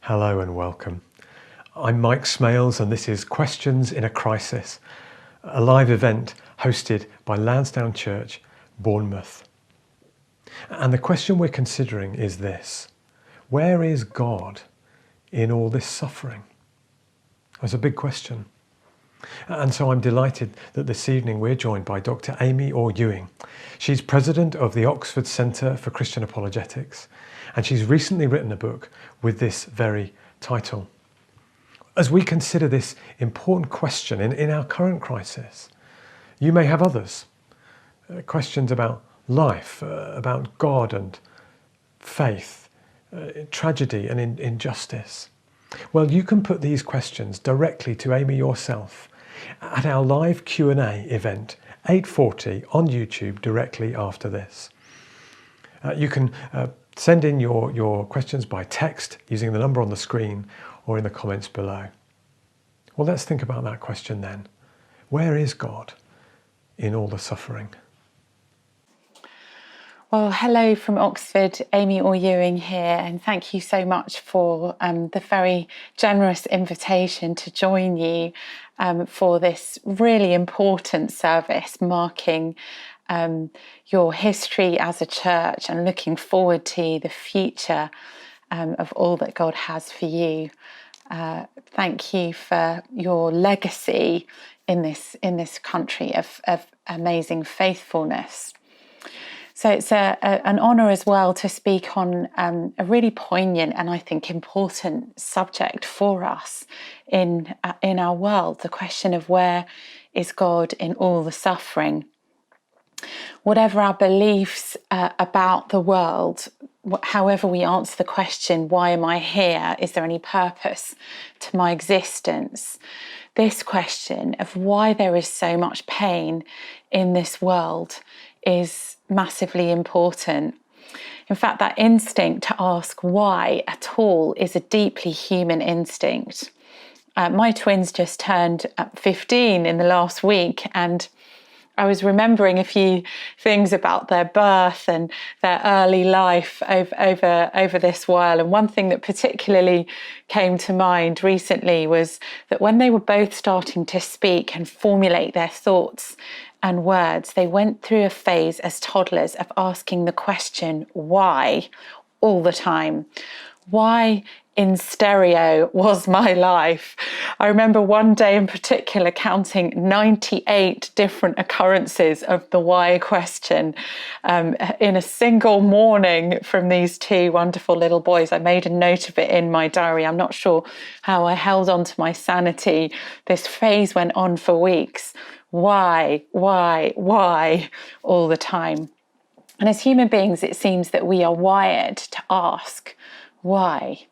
Hello and welcome. I'm Mike Smales and this is Questions in a Crisis, a live event hosted by Lansdowne Church, Bournemouth. And the question we're considering is this: where is God in all this suffering? That's a big question. And so I'm delighted that this evening we're joined by Dr Amy Orr Ewing. She's president of the Oxford Centre for Christian Apologetics, and she's recently written a book with this very title. As we consider this important question in our current crisis, you may have others, questions about life, about God and faith, tragedy and injustice. Well, you can put these questions directly to Amy yourself at our live Q&A event, 8:40 on YouTube, directly after this. You can send in your questions by text using the number on the screen or in the comments below. Well, let's think about that question then. Where is God in all the suffering? Well, hello from Oxford, Amy Orr Ewing here, and thank you so much for the very generous invitation to join you for this really important service marking your history as a church and looking forward to the future of all that God has for you. Thank you for your legacy in this country of amazing faithfulness. So it's an honour as well to speak on a really poignant and I think important subject for us in our world, the question of where is God in all the suffering. Whatever our beliefs about the world, however we answer the question, why am I here? Is there any purpose to my existence? This question of why there is so much pain in this world is massively important. In fact, that instinct to ask why at all is a deeply human instinct. My twins just turned 15 in the last week, and I was remembering a few things about their birth and their early life over this while. And one thing that particularly came to mind recently was that when they were both starting to speak and formulate their thoughts and words, they went through a phase as toddlers of asking the question, why, all the time. Why in stereo was my life? I remember one day in particular counting 98 different occurrences of the why question in a single morning from these two wonderful little boys. I made a note of it in my diary. I'm not sure how I held on to my sanity. This phase went on for weeks. Why, all the time. And as human beings, it seems that we are wired to ask, why?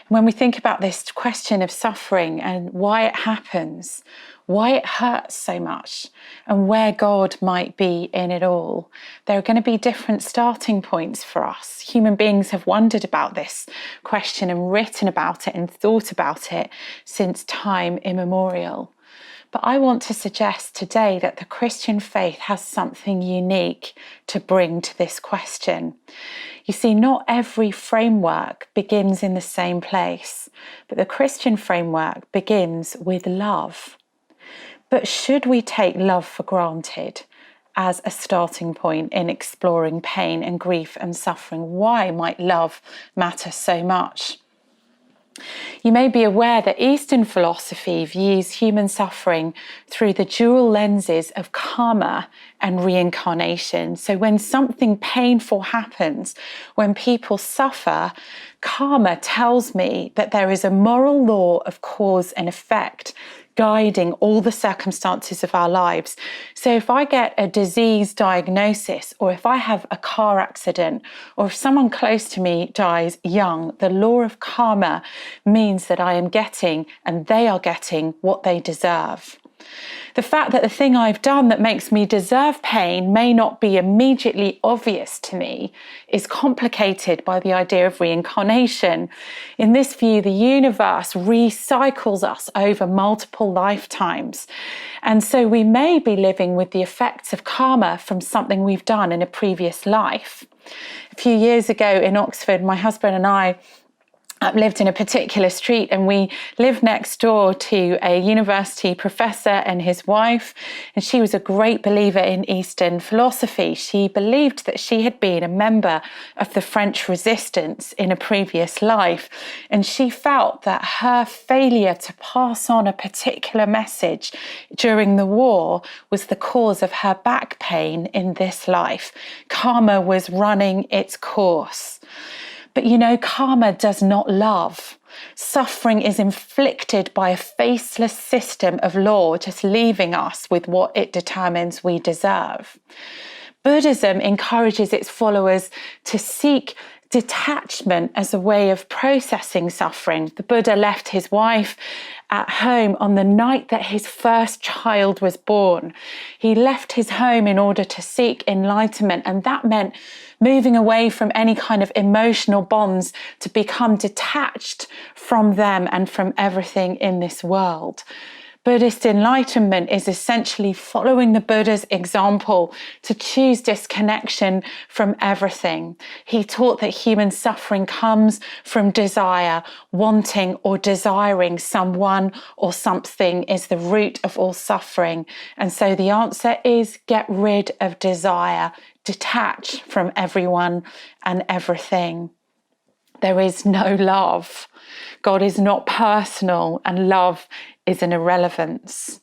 When we think about this question of suffering and why it happens, why it hurts so much, and where God might be in it all, there are going to be different starting points for us. Human beings have wondered about this question and written about it and thought about it since time immemorial. But I want to suggest today that the Christian faith has something unique to bring to this question. You see, not every framework begins in the same place, but the Christian framework begins with love. But should we take love for granted as a starting point in exploring pain and grief and suffering? Why might love matter so much? You may be aware that Eastern philosophy views human suffering through the dual lenses of karma and reincarnation. So when something painful happens, when people suffer, karma tells me that there is a moral law of cause and effect guiding all the circumstances of our lives. So if I get a disease diagnosis, or if I have a car accident, or if someone close to me dies young, the law of karma means that I am getting and they are getting what they deserve. The fact that the thing I've done that makes me deserve pain may not be immediately obvious to me is complicated by the idea of reincarnation. In this view, the universe recycles us over multiple lifetimes. And so we may be living with the effects of karma from something we've done in a previous life. A few years ago in Oxford, my husband and I lived in a particular street, and we lived next door to a university professor and his wife, and she was a great believer in Eastern philosophy. She believed that she had been a member of the French resistance in a previous life, and she felt that her failure to pass on a particular message during the war was the cause of her back pain in this life. Karma was running its course. But you know, karma does not love. Suffering is inflicted by a faceless system of law, just leaving us with what it determines we deserve. Buddhism encourages its followers to seek detachment as a way of processing suffering. The Buddha left his wife at home on the night that his first child was born. He left his home in order to seek enlightenment, and that meant moving away from any kind of emotional bonds to become detached from them and from everything in this world. Buddhist enlightenment is essentially following the Buddha's example to choose disconnection from everything. He taught that human suffering comes from desire. Wanting or desiring someone or something is the root of all suffering. And so the answer is get rid of desire, detach from everyone and everything. There is no love. God is not personal, and love is an irrelevance.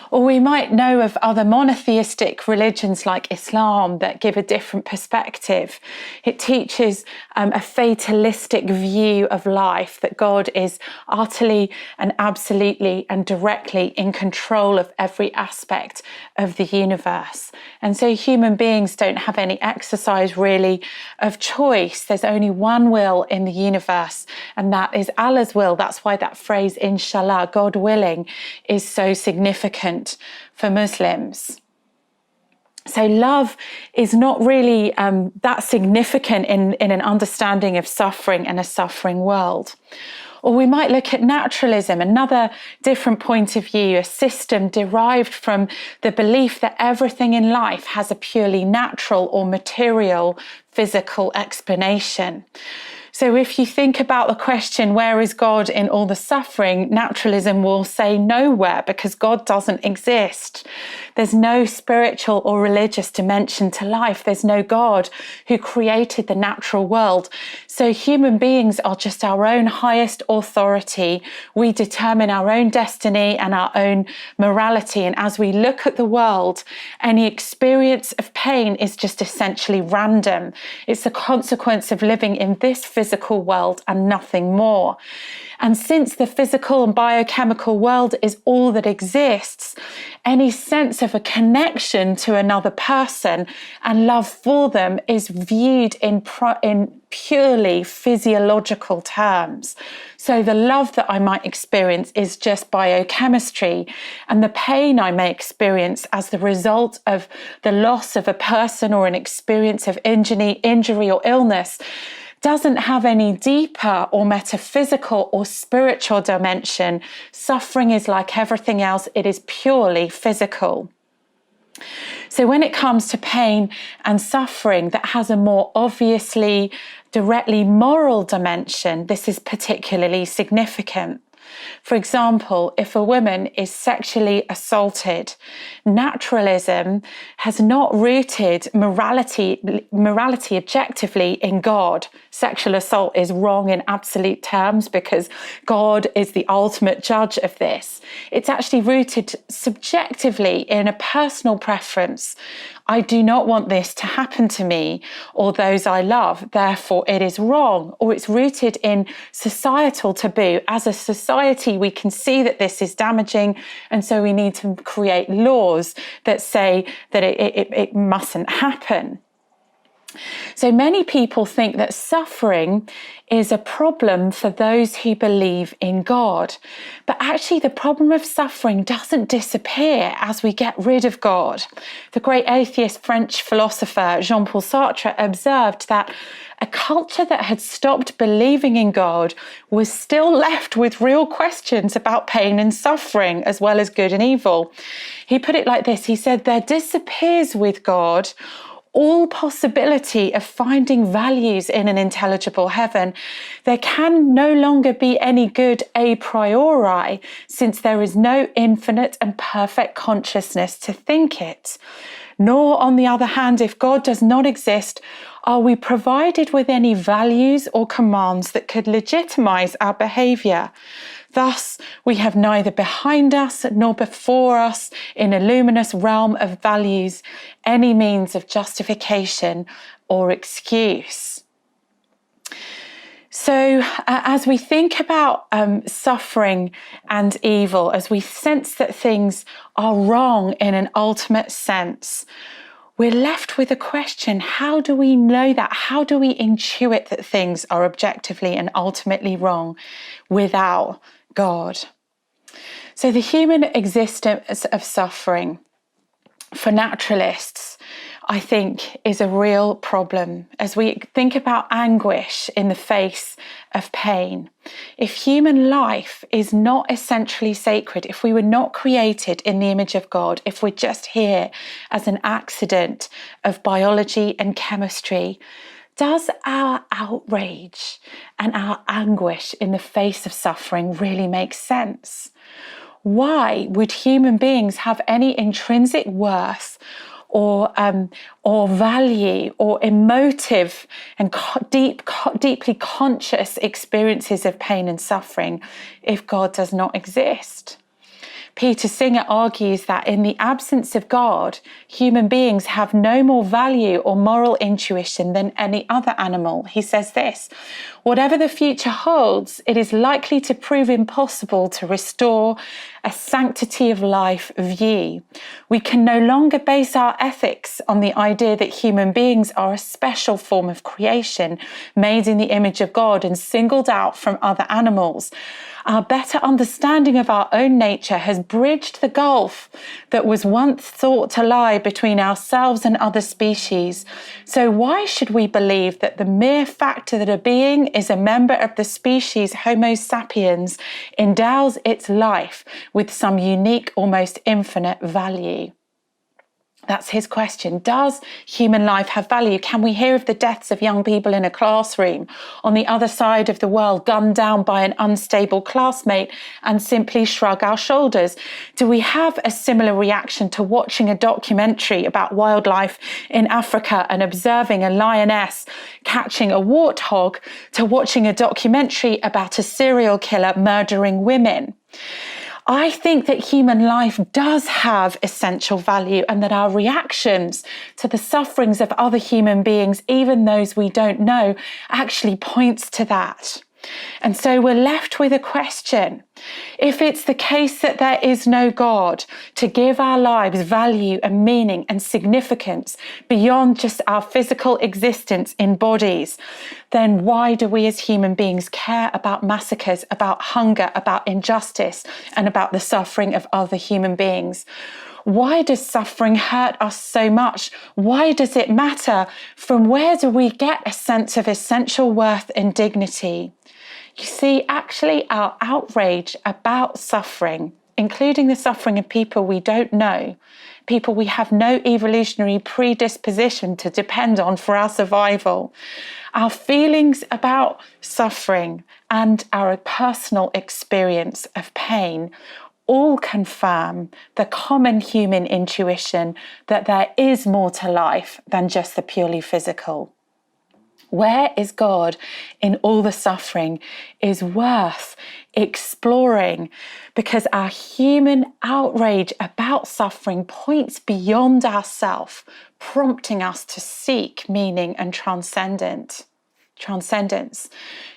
Or we might know of other monotheistic religions like Islam that give a different perspective. It teaches a fatalistic view of life, that God is utterly and absolutely and directly in control of every aspect of the universe. And so human beings don't have any exercise really of choice. There's only one will in the universe, and that is Allah's will. That's why that phrase, inshallah, God willing, is so significant for Muslims. So love is not really that significant in an understanding of suffering and a suffering world. Or we might look at naturalism, another different point of view, a system derived from the belief that everything in life has a purely natural or material physical explanation. So if you think about the question, where is God in all the suffering? Naturalism will say nowhere, because God doesn't exist. There's no spiritual or religious dimension to life. There's no God who created the natural world. So human beings are just our own highest authority. We determine our own destiny and our own morality. And as we look at the world, any experience of pain is just essentially random. It's a consequence of living in this physical world and nothing more. And since the physical and biochemical world is all that exists, any sense of a connection to another person and love for them is viewed in purely physiological terms. So the love that I might experience is just biochemistry, and the pain I may experience as the result of the loss of a person or an experience of injury or illness doesn't have any deeper or metaphysical or spiritual dimension. Suffering is like everything else, it is purely physical. So when it comes to pain and suffering that has a more obviously, directly moral dimension, this is particularly significant. For example, if a woman is sexually assaulted, naturalism has not rooted morality objectively in God. Sexual assault is wrong in absolute terms because God is the ultimate judge of this. It's actually rooted subjectively in a personal preference. I do not want this to happen to me or those I love, therefore it is wrong. Or it's rooted in societal taboo. As a society, we can see that this is damaging, and so we need to create laws that say that it mustn't happen. So many people think that suffering is a problem for those who believe in God. But actually, the problem of suffering doesn't disappear as we get rid of God. The great atheist French philosopher Jean-Paul Sartre observed that a culture that had stopped believing in God was still left with real questions about pain and suffering, as well as good and evil. He put it like this. He said, there disappears with God all possibility of finding values in an intelligible heaven, there can no longer be any good a priori, since there is no infinite and perfect consciousness to think it. Nor, on the other hand, if God does not exist, are we provided with any values or commands that could legitimize our behavior. Thus, we have neither behind us nor before us in a luminous realm of values any means of justification or excuse. So as we think about suffering and evil, as we sense that things are wrong in an ultimate sense, we're left with a question: how do we know that? How do we intuit that things are objectively and ultimately wrong without God? So the human existence of suffering, for naturalists, I think, is a real problem. As we think about anguish in the face of pain, if human life is not essentially sacred, if we were not created in the image of God, if we're just here as an accident of biology and chemistry, does our outrage and our anguish in the face of suffering really make sense? Why would human beings have any intrinsic worth or value or emotive and deeply conscious experiences of pain and suffering if God does not exist? Peter Singer argues that in the absence of God, human beings have no more value or moral intuition than any other animal. He says this: whatever the future holds, it is likely to prove impossible to restore a sanctity of life view. We can no longer base our ethics on the idea that human beings are a special form of creation, made in the image of God and singled out from other animals. Our better understanding of our own nature has bridged the gulf that was once thought to lie between ourselves and other species. So why should we believe that the mere fact that a being is a member of the species Homo sapiens endows its life with some unique, almost infinite value? That's his question. Does human life have value? Can we hear of the deaths of young people in a classroom on the other side of the world, gunned down by an unstable classmate, and simply shrug our shoulders? Do we have a similar reaction to watching a documentary about wildlife in Africa and observing a lioness catching a warthog to watching a documentary about a serial killer murdering women? I think that human life does have essential value, and that our reactions to the sufferings of other human beings, even those we don't know, actually points to that. And so we're left with a question. If it's the case that there is no God to give our lives value and meaning and significance beyond just our physical existence in bodies, then why do we as human beings care about massacres, about hunger, about injustice, and about the suffering of other human beings? Why does suffering hurt us so much? Why does it matter? From where do we get a sense of essential worth and dignity? You see, actually, our outrage about suffering, including the suffering of people we don't know, people we have no evolutionary predisposition to depend on for our survival, our feelings about suffering and our personal experience of pain all confirm the common human intuition that there is more to life than just the purely physical. Where is God in all the suffering is worth exploring, because our human outrage about suffering points beyond ourself, prompting us to seek meaning and transcendence.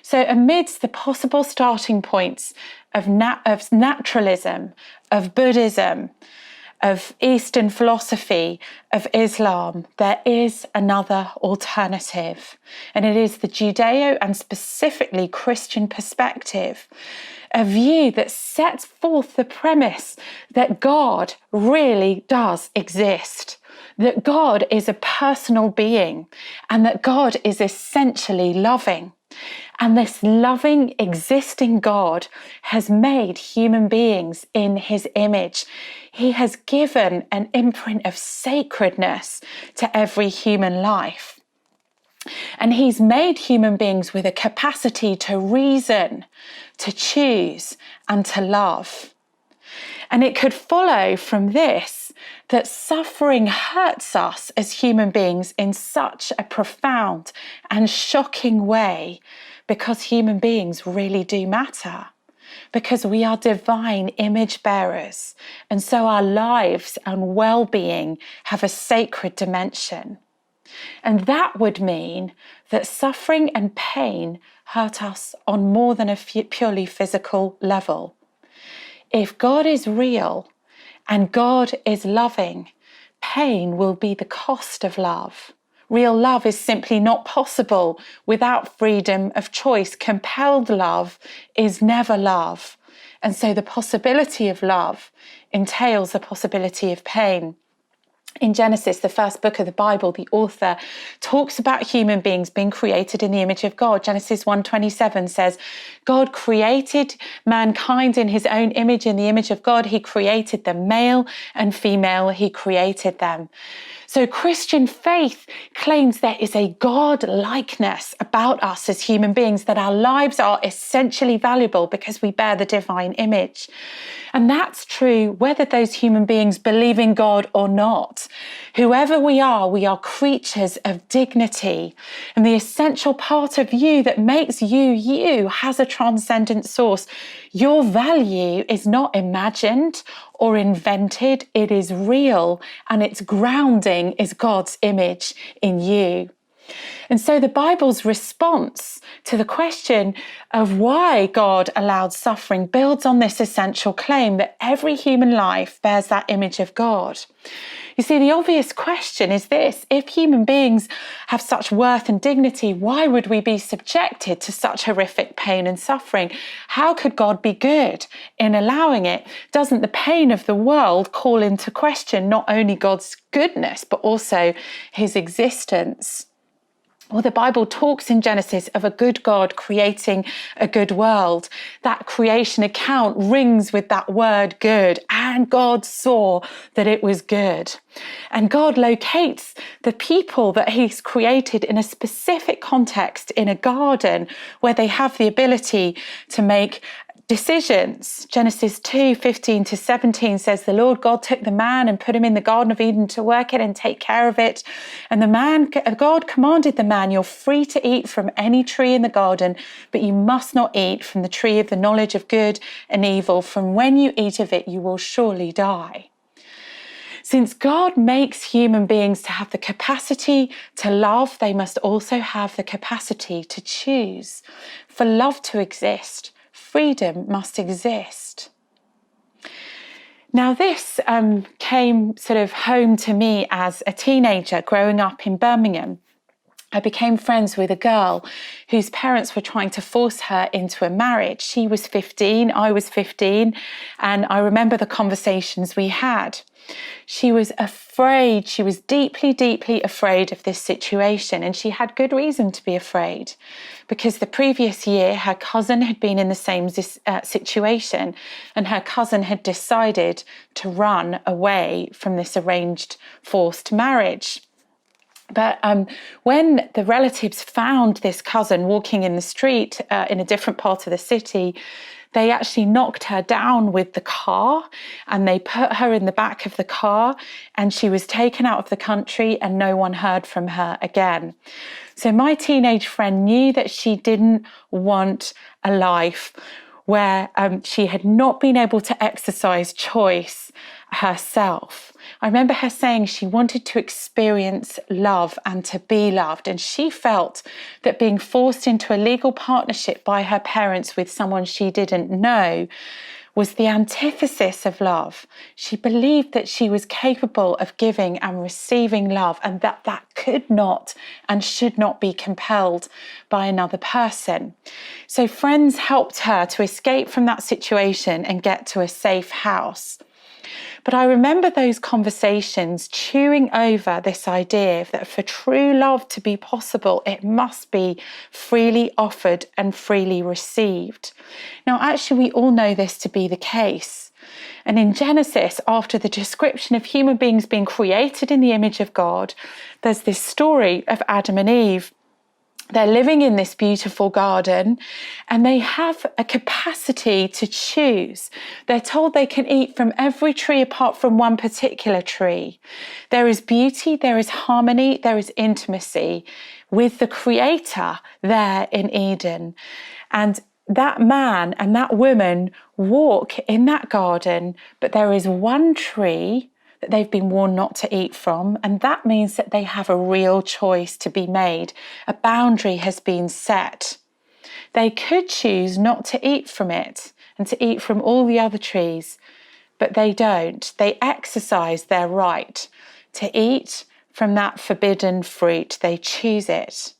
So amidst the possible starting points of naturalism, of Buddhism, of Eastern philosophy, of Islam, there is another alternative, and it is the Judeo and specifically Christian perspective, a view that sets forth the premise that God really does exist, that God is a personal being, and that God is essentially loving. And this loving, existing God has made human beings in his image. He has given an imprint of sacredness to every human life. And he's made human beings with a capacity to reason, to choose, and to love. And it could follow from this that suffering hurts us as human beings in such a profound and shocking way, because human beings really do matter, because we are divine image bearers, and so our lives and well-being have a sacred dimension. And that would mean that suffering and pain hurt us on more than a purely physical level. If God is real and God is loving, pain will be the cost of love. Real love is simply not possible without freedom of choice. Compelled love is never love. And so the possibility of love entails the possibility of pain. In Genesis, the first book of the Bible, the author talks about human beings being created in the image of God. Genesis 1:27 says, God created mankind in his own image. In the image of God, he created them, male and female, he created them. So Christian faith claims there is a God-likeness about us as human beings, that our lives are essentially valuable because we bear the divine image. And that's true whether those human beings believe in God or not. Whoever we are creatures of dignity. And the essential part of you that makes you you has a transcendent source. Your value is not imagined or invented, it is real, and its grounding is God's image in you. And so the Bible's response to the question of why God allowed suffering builds on this essential claim that every human life bears that image of God. You see, the obvious question is this: if human beings have such worth and dignity, why would we be subjected to such horrific pain and suffering? How could God be good in allowing it? Doesn't the pain of the world call into question not only God's goodness, but also his existence? Well, the Bible talks in Genesis of a good God creating a good world. That creation account rings with that word good, and God saw that it was good. And God locates the people that he's created in a specific context in a garden where they have the ability to make decisions. Genesis 2:15-17 says, the Lord God took the man and put him in the Garden of Eden to work it and take care of it. And God commanded the man, you're free to eat from any tree in the garden, but you must not eat from the tree of the knowledge of good and evil. From when you eat of it, you will surely die. Since God makes human beings to have the capacity to love, they must also have the capacity to choose. For love to exist, freedom must exist. Now, this came sort of home to me as a teenager growing up in Birmingham. I became friends with a girl whose parents were trying to force her into a marriage. She was 15, I was 15, and I remember the conversations we had. She was afraid, she was deeply, deeply afraid of this situation, and she had good reason to be afraid, because the previous year her cousin had been in the same situation, and her cousin had decided to run away from this arranged forced marriage. But when the relatives found this cousin walking in the street in a different part of the city, they actually knocked her down with the car, and they put her in the back of the car, and she was taken out of the country and no one heard from her again. So my teenage friend knew that she didn't want a life where she had not been able to exercise choice herself. I remember her saying she wanted to experience love and to be loved, and she felt that being forced into a legal partnership by her parents with someone she didn't know was the antithesis of love. She believed that she was capable of giving and receiving love, and that could not and should not be compelled by another person. So friends helped her to escape from that situation and get to a safe house. But I remember those conversations chewing over this idea that for true love to be possible, it must be freely offered and freely received. Now, actually, we all know this to be the case. And in Genesis, after the description of human beings being created in the image of God, there's this story of Adam and Eve. They're living in this beautiful garden and they have a capacity to choose. They're told they can eat from every tree apart from one particular tree. There is beauty, there is harmony, there is intimacy with the Creator there in Eden. And that man and that woman walk in that garden, but there is one tree that they've been warned not to eat from, and that means that they have a real choice to be made. A boundary has been set. They could choose not to eat from it and to eat from all the other trees, but they don't. They exercise their right to eat from that forbidden fruit. They choose it.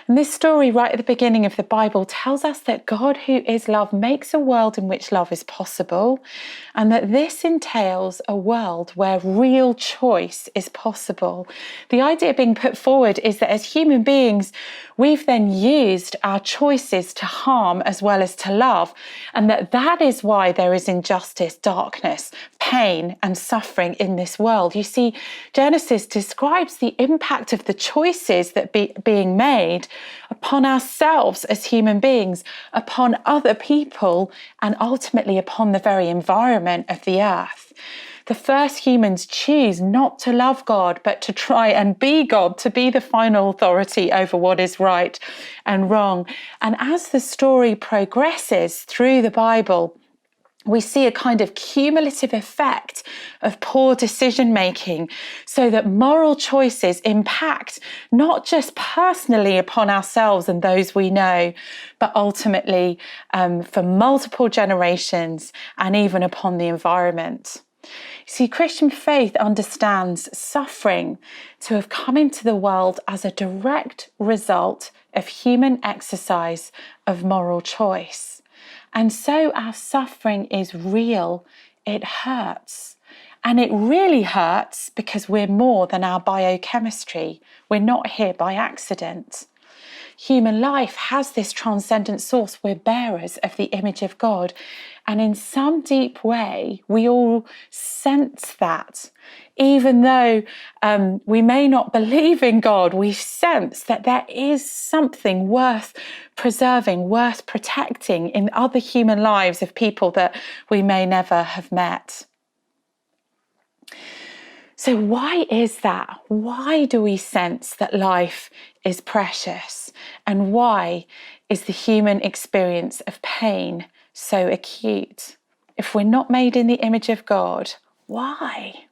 And this story right at the beginning of the Bible tells us that God, who is love, makes a world in which love is possible, and that this entails a world where real choice is possible. The idea being put forward is that as human beings, we've then used our choices to harm as well as to love, and that is why there is injustice, darkness, pain, and suffering in this world. You see, Genesis describes the impact of the choices that being made upon ourselves as human beings, upon other people, and ultimately upon the very environment of the earth. The first humans choose not to love God, but to try and be God, to be the final authority over what is right and wrong. And as the story progresses through the Bible, we see a kind of cumulative effect of poor decision making, so that moral choices impact not just personally upon ourselves and those we know, but ultimately for multiple generations and even upon the environment. See, Christian faith understands suffering to have come into the world as a direct result of human exercise of moral choice. And so our suffering is real, it hurts. And it really hurts because we're more than our biochemistry. We're not here by accident. Human life has this transcendent source. We're bearers of the image of God. And in some deep way, we all sense that. Even though we may not believe in God, we sense that there is something worth preserving, worth protecting in other human lives of people that we may never have met. So why is that? Why do we sense that life is precious? And why is the human experience of pain so acute? If we're not made in the image of God, why?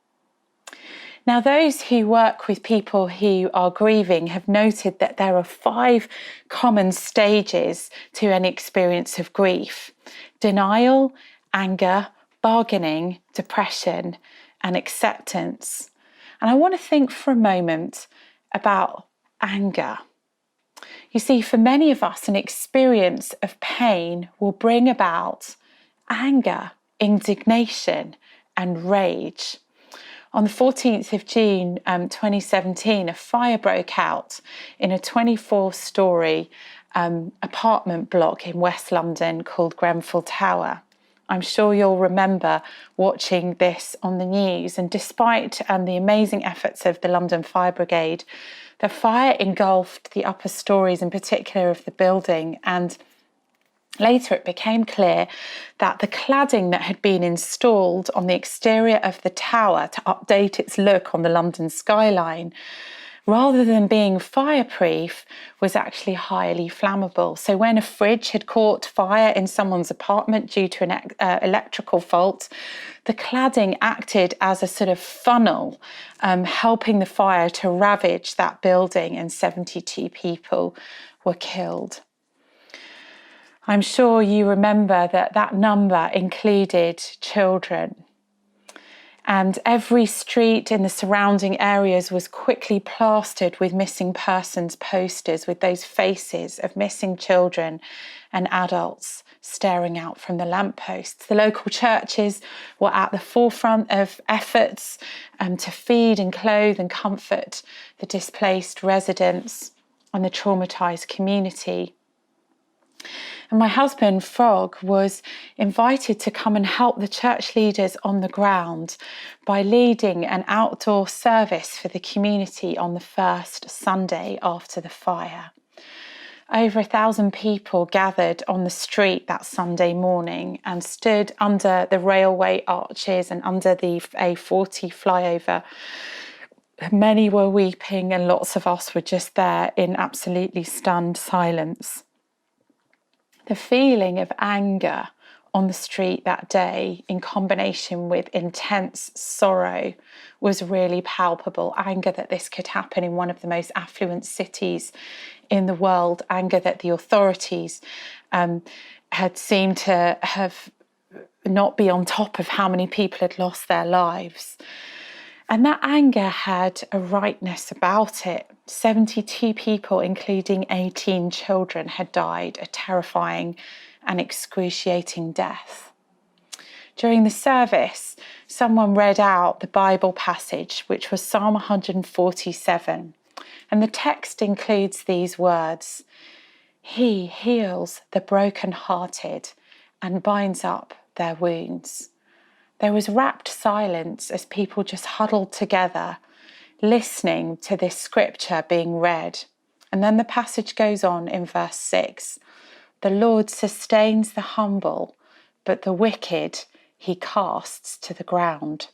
Now, those who work with people who are grieving have noted that there are 5 common stages to an experience of grief: denial, anger, bargaining, depression, and acceptance. And I want to think for a moment about anger. You see, for many of us, an experience of pain will bring about anger, indignation, and rage. On the 14th of June 2017, a fire broke out in a 24-storey apartment block in West London called Grenfell Tower. I'm sure you'll remember watching this on the news, and despite the amazing efforts of the London Fire Brigade, the fire engulfed the upper stories in particular of the building, and later it became clear that the cladding that had been installed on the exterior of the tower to update its look on the London skyline, rather than being fireproof, was actually highly flammable. So when a fridge had caught fire in someone's apartment due to an electrical fault, the cladding acted as a sort of funnel, helping the fire to ravage that building, and 72 people were killed. I'm sure you remember that number included children. And every street in the surrounding areas was quickly plastered with missing persons posters with those faces of missing children and adults staring out from the lampposts. The local churches were at the forefront of efforts to feed and clothe and comfort the displaced residents and the traumatised community. And my husband, Frog, was invited to come and help the church leaders on the ground by leading an outdoor service for the community on the first Sunday after the fire. Over 1,000 people gathered on the street that Sunday morning and stood under the railway arches and under the A40 flyover. Many were weeping and lots of us were just there in absolutely stunned silence. The feeling of anger on the street that day, in combination with intense sorrow, was really palpable. Anger that this could happen in one of the most affluent cities in the world, anger that the authorities had seemed to have not be on top of how many people had lost their lives. And that anger had a rightness about it. 72 people, including 18 children, had died a terrifying and excruciating death. During the service, someone read out the Bible passage, which was Psalm 147. And the text includes these words: "He heals the brokenhearted and binds up their wounds." There was rapt silence as people just huddled together, listening to this scripture being read. And then the passage goes on in verse 6. "The Lord sustains the humble, but the wicked he casts to the ground."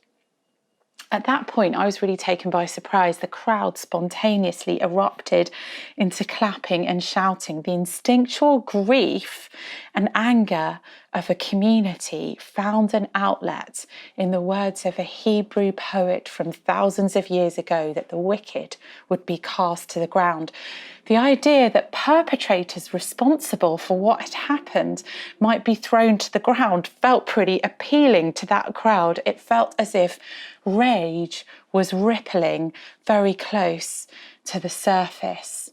At that point, I was really taken by surprise. The crowd spontaneously erupted into clapping and shouting. The instinctual grief and anger of a community found an outlet in the words of a Hebrew poet from thousands of years ago that the wicked would be cast to the ground. The idea that perpetrators responsible for what had happened might be thrown to the ground felt pretty appealing to that crowd. It felt as if rage was rippling very close to the surface.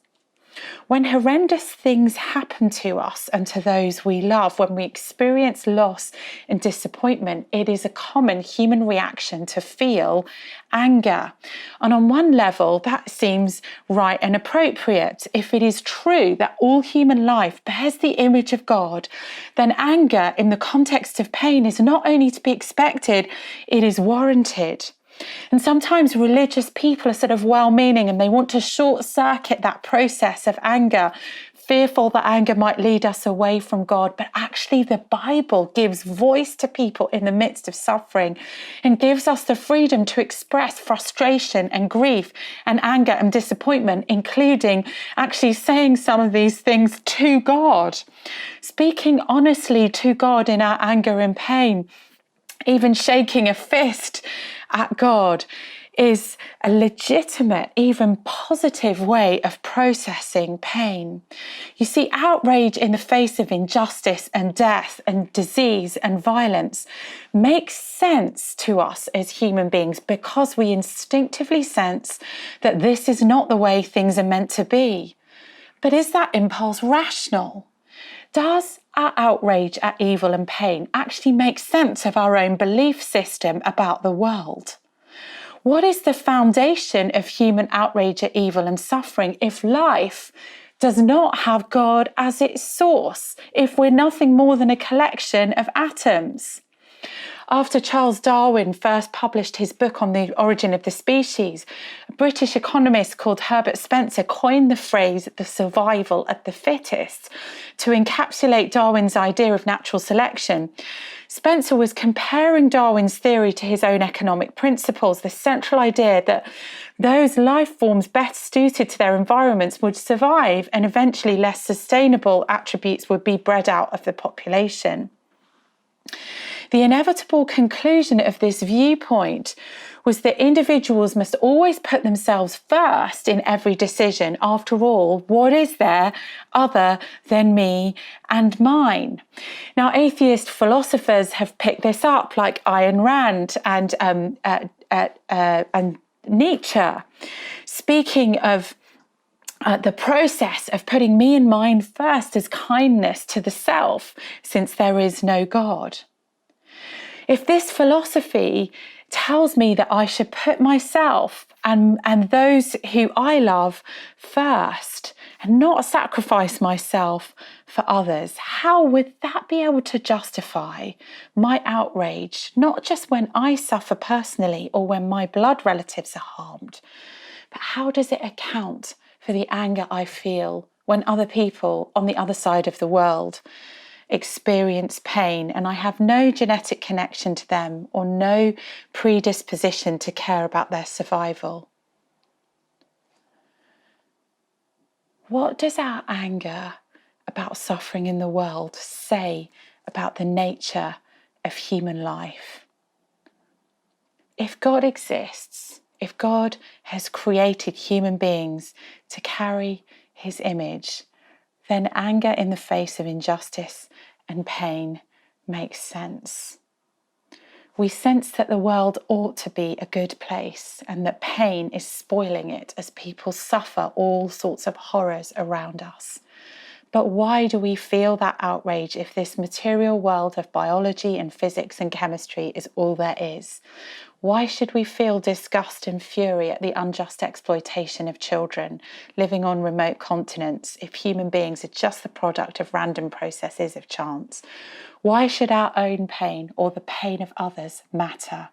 When horrendous things happen to us and to those we love, when we experience loss and disappointment, it is a common human reaction to feel anger. And on one level, that seems right and appropriate. If it is true that all human life bears the image of God, then anger in the context of pain is not only to be expected, it is warranted. And sometimes religious people are sort of well-meaning and they want to short-circuit that process of anger, fearful that anger might lead us away from God. But actually the Bible gives voice to people in the midst of suffering and gives us the freedom to express frustration and grief and anger and disappointment, including actually saying some of these things to God, speaking honestly to God in our anger and pain. Even shaking a fist at God is a legitimate, even positive way of processing pain. You see, outrage in the face of injustice and death and disease and violence makes sense to us as human beings because we instinctively sense that this is not the way things are meant to be. But is that impulse rational? Does our outrage at evil and pain actually make sense of our own belief system about the world? What is the foundation of human outrage at evil and suffering if life does not have God as its source, if we're nothing more than a collection of atoms? After Charles Darwin first published his book on the origin of the species, a British economist called Herbert Spencer coined the phrase "the survival of the fittest" to encapsulate Darwin's idea of natural selection. Spencer was comparing Darwin's theory to his own economic principles, the central idea that those life forms best suited to their environments would survive and eventually less sustainable attributes would be bred out of the population. The inevitable conclusion of this viewpoint was that individuals must always put themselves first in every decision. After all, what is there other than me and mine? Now, atheist philosophers have picked this up, like Ayn Rand and Nietzsche, speaking of the process of putting me and mine first as kindness to the self, since there is no God. If this philosophy tells me that I should put myself and those who I love first and not sacrifice myself for others, how would that be able to justify my outrage, not just when I suffer personally or when my blood relatives are harmed, but how does it account for the anger I feel when other people on the other side of the world experience pain and I have no genetic connection to them or no predisposition to care about their survival? What does our anger about suffering in the world say about the nature of human life? If God exists, if God has created human beings to carry his image, then anger in the face of injustice and pain makes sense. We sense that the world ought to be a good place and that pain is spoiling it as people suffer all sorts of horrors around us. But why do we feel that outrage if this material world of biology and physics and chemistry is all there is? Why should we feel disgust and fury at the unjust exploitation of children living on remote continents if human beings are just the product of random processes of chance? Why should our own pain or the pain of others matter?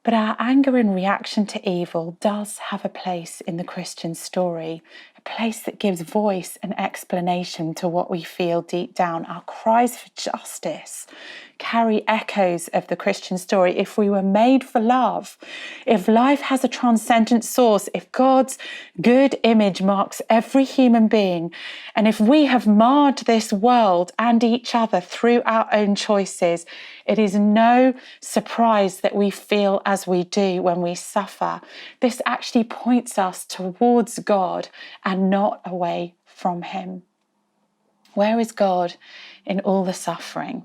But our anger in reaction to evil does have a place in the Christian story, a place that gives voice and explanation to what we feel deep down. Our cries for justice carry echoes of the Christian story. If we were made for love, if life has a transcendent source, if God's good image marks every human being, and if we have marred this world and each other through our own choices, it is no surprise that we feel as we do when we suffer. This actually points us towards God and not away from him. Where is God in all the suffering?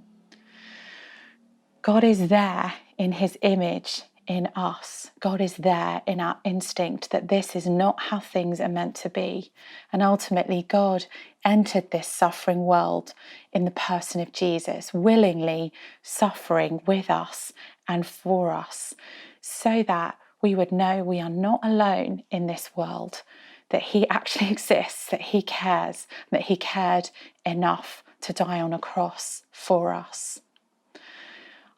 God is there in his image in us. God is there in our instinct that this is not how things are meant to be. And ultimately, God entered this suffering world in the person of Jesus, willingly suffering with us and for us, so that we would know we are not alone in this world, that he actually exists, that he cares, that he cared enough to die on a cross for us.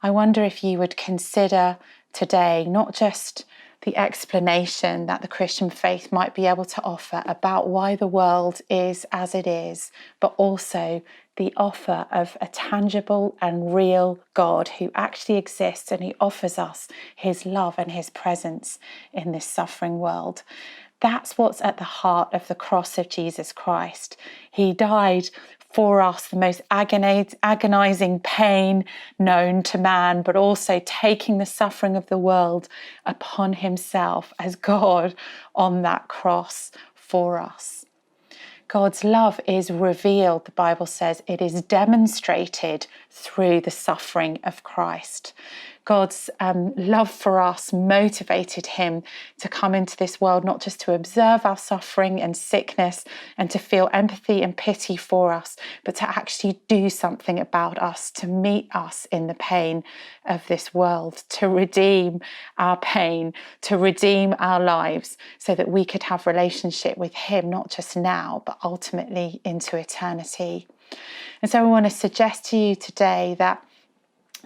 I wonder if you would consider today not just the explanation that the Christian faith might be able to offer about why the world is as it is, but also the offer of a tangible and real God who actually exists and who offers us his love and his presence in this suffering world. That's what's at the heart of the cross of Jesus Christ. He died for us, the most agonizing pain known to man, but also taking the suffering of the world upon himself as God on that cross for us. God's love is revealed, the Bible says, it is demonstrated through the suffering of Christ. God's love for us motivated him to come into this world, not just to observe our suffering and sickness and to feel empathy and pity for us, but to actually do something about us, to meet us in the pain of this world, to redeem our pain, to redeem our lives so that we could have relationship with him, not just now, but ultimately into eternity. And so I want to suggest to you today that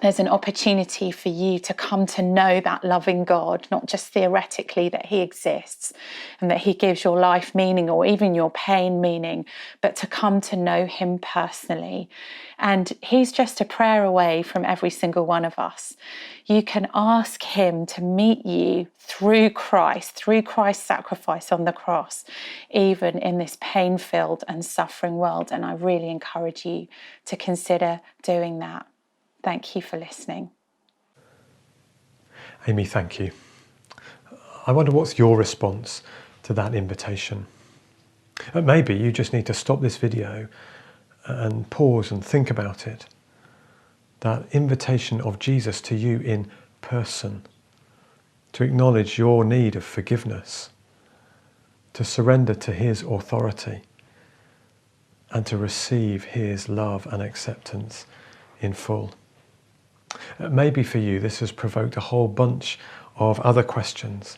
there's an opportunity for you to come to know that loving God, not just theoretically that he exists and that he gives your life meaning or even your pain meaning, but to come to know him personally. And he's just a prayer away from every single one of us. You can ask him to meet you through Christ's sacrifice on the cross, even in this pain-filled and suffering world. And I really encourage you to consider doing that. Thank you for listening. Amy, thank you. I wonder what's your response to that invitation. Maybe you just need to stop this video and pause and think about it. That invitation of Jesus to you in person, to acknowledge your need of forgiveness, to surrender to his authority, and to receive his love and acceptance in full. Maybe for you this has provoked a whole bunch of other questions.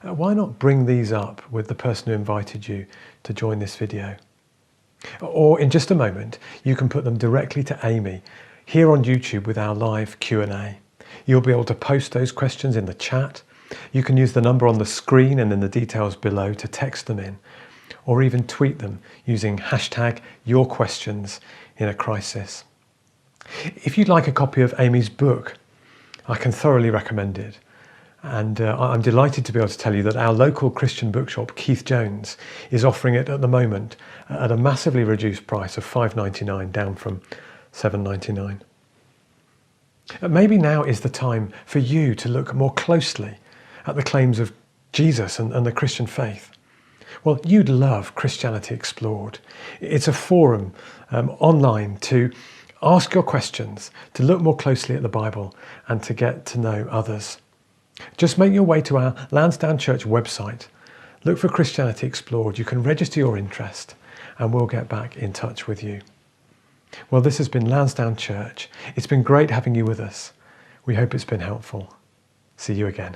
Why not bring these up with the person who invited you to join this video? Or in just a moment, you can put them directly to Amy here on YouTube with our live Q&A. You'll be able to post those questions in the chat. You can use the number on the screen and in the details below to text them in, or even tweet them using hashtag #YourQuestions in a Crisis. If you'd like a copy of Amy's book, I can thoroughly recommend it. And I'm delighted to be able to tell you that our local Christian bookshop, Keith Jones, is offering it at the moment at a massively reduced price of $5.99, down from $7.99. Maybe now is the time for you to look more closely at the claims of Jesus and the Christian faith. Well, you'd love Christianity Explored. It's a forum online to ask your questions, to look more closely at the Bible and to get to know others. Just make your way to our Lansdowne Church website. Look for Christianity Explored. You can register your interest and we'll get back in touch with you. Well, this has been Lansdowne Church. It's been great having you with us. We hope it's been helpful. See you again.